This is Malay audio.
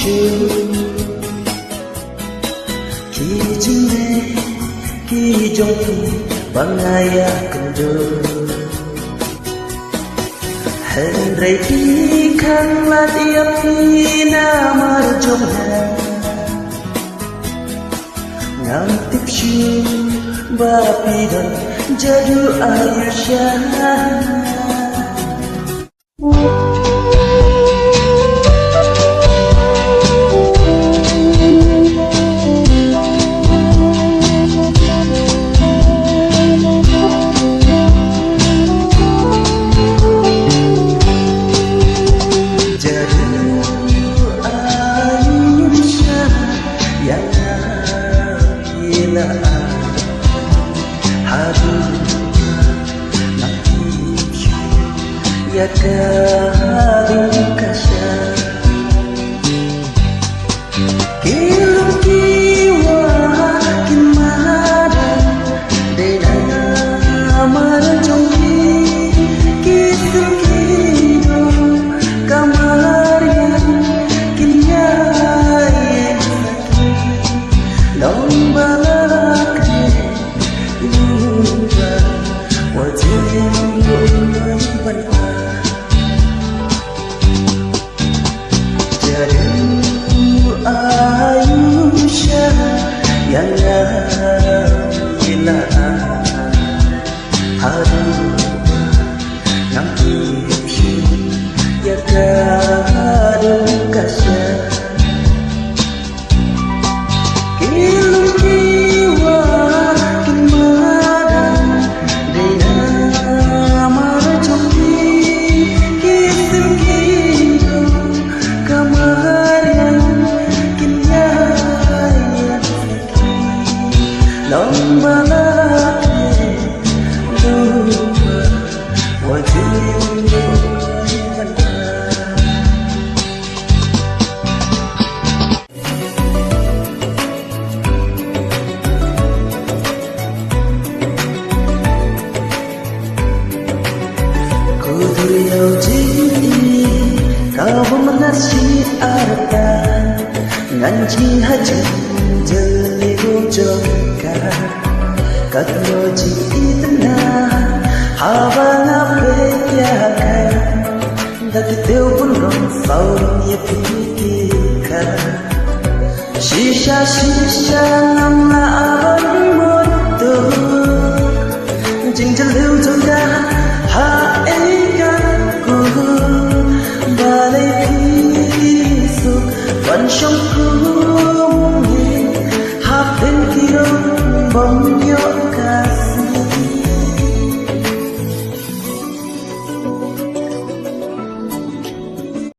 chưa khi chúng đi khi trong khi bằng ngày cần đưa hẹn rây khi khăn là tiap khi nama trong hè ngam tiếp chiều ba pidan jadu Aisyah. Ya kadang kasya kilum kiwa kimada dena marjongki kisum kido kamarian kinyai lombalake lupa wajib lupa Aisyah yang gila haru nang tipsi ya kadang kasya kilum kiwa kimada dena marjongki kisum kido kamarian lomba laki lupa wajib Kuduriau jini kau menasih arta nganji haji jeli bujoka katno ji itna habang apeka dak teu bunong saurong ye pikika shisha namna aban moto jing jelu jonga ha ekan ku balai kisu wan shong ku